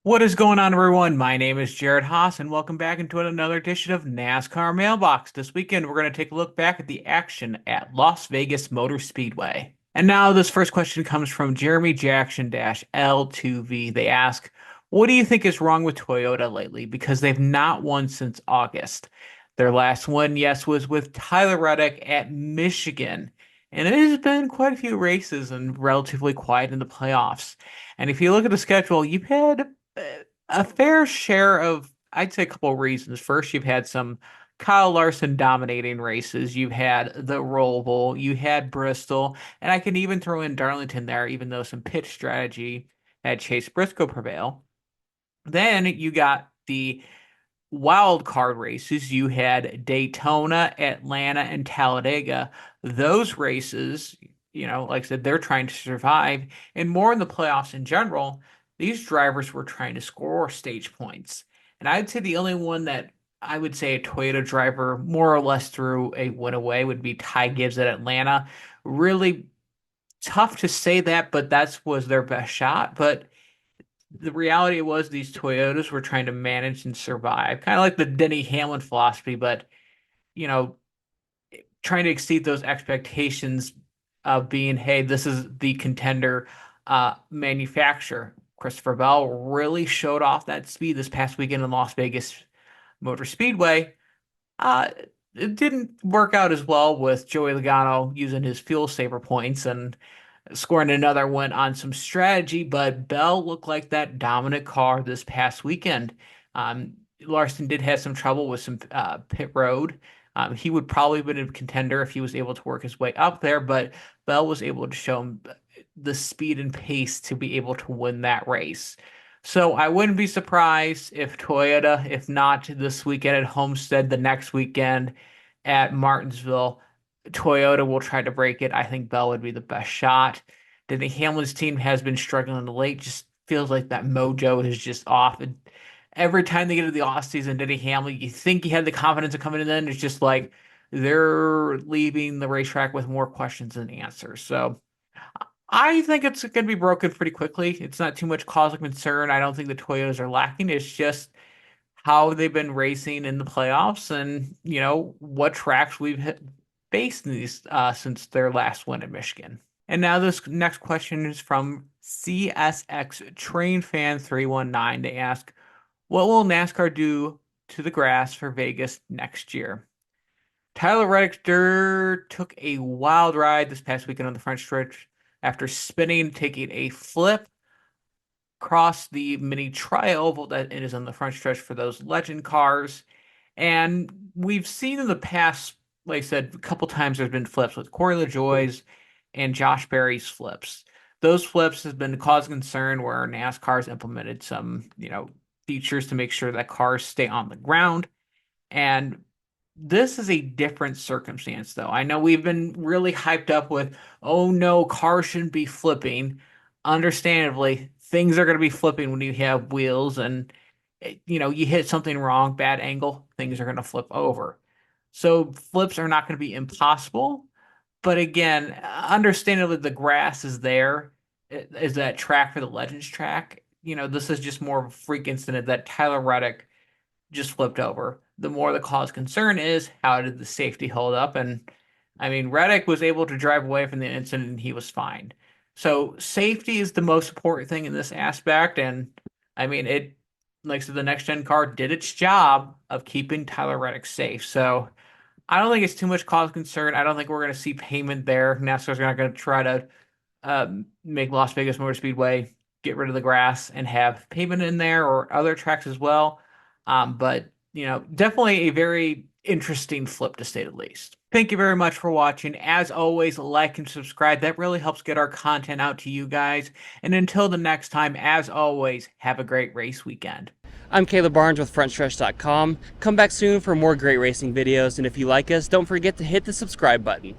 What is going on, everyone? My name is Jared Haas, and welcome back into another edition of NASCAR Mailbox. This weekend, we're going to take a look back at the action at Las Vegas Motor Speedway. And now, this first question comes from Jeremy Jackson-L2V. They ask, what do you think is wrong with Toyota lately? Because they've not won since August. Their last win, yes, was with Tyler Reddick at Michigan. And it has been quite a few races and relatively quiet in the playoffs. And if you look at the schedule, you've had a fair share of, I'd say, a couple of reasons. First, you've had some Kyle Larson dominating races. You've had the Roval, you had Bristol, and I can even throw in Darlington there, even though some pit strategy had Chase Briscoe prevail. Then you got the wild card races. You had Daytona, Atlanta, and Talladega. Those races, like I said, they're trying to survive. And more in the playoffs in general, these drivers were trying to score stage points. And I'd say the only one that I would say a Toyota driver more or less threw a win away would be Ty Gibbs at Atlanta. Really tough to say that, but that was their best shot. But the reality was these Toyotas were trying to manage and survive, kind of like the Denny Hamlin philosophy, but you know, trying to exceed those expectations of being, hey, this is the contender manufacturer. Christopher Bell really showed off that speed this past weekend in Las Vegas Motor Speedway. Uh, it didn't work out as well with Joey Logano using his fuel saver points and scoring another one on some strategy, but Bell looked like that dominant car this past weekend. Larson did have some trouble with some pit road. He would probably have been a contender if he was able to work his way up there, but Bell was able to show him the speed and pace to be able to win that race. So I wouldn't be surprised if Toyota, if not this weekend at Homestead, the next weekend at Martinsville, Toyota will try to break it. I think Bell would be the best shot. Denny Hamlin's team has been struggling late. Just feels like that mojo is just off. And every time they get to the off season, Denny Hamlin, you think he had the confidence of coming in, then it's just like they're leaving the racetrack with more questions than answers. So I think it's going to be broken pretty quickly. It's not too much cause of concern. I don't think the Toyotas are lacking. It's just how they've been racing in the playoffs and, what tracks we've faced in these since their last win at Michigan. And now this next question is from CSX Train Fan 319. They ask, what will NASCAR do to the grass for Vegas next year? Tyler Reddick took a wild ride this past weekend on the front stretch after spinning, taking a flip across the mini tri-oval that it is on the front stretch for those legend cars. And we've seen in the past, like I said, a couple times there's been flips with Corey LaJoie's and Josh Berry's flips. Those flips has been causing concern where NASCAR's implemented some, features to make sure that cars stay on the ground. And this is a different circumstance, though. I know we've been really hyped up with, oh no, cars shouldn't be flipping. Understandably, things are going to be flipping when you have wheels and, you hit something wrong, bad angle, things are going to flip over. So flips are not going to be impossible. But again, understandably, the grass is there. Is that track for the Legends track? This is just more of a freak incident that Tyler Reddick just flipped over. The more the cause concern is, how did the safety hold up? And I mean, Reddick was able to drive away from the incident and he was fine. So safety is the most important thing in this aspect. And I mean, like I said, the next gen car did its job of keeping Tyler Reddick safe. So I don't think it's too much cause concern. I don't think we're going to see payment there. NASCAR's not going to try to make Las Vegas Motor Speedway get rid of the grass and have pavement in there or other tracks as well. But definitely a very interesting flip to say the least. Thank you very much for watching. As always, like and subscribe. That really helps get our content out to you guys. And until the next time, as always, have a great race weekend. I'm Caleb Barnes with FrontStretch.com. Come back soon for more great racing videos, and if you like us, don't forget to hit the subscribe button.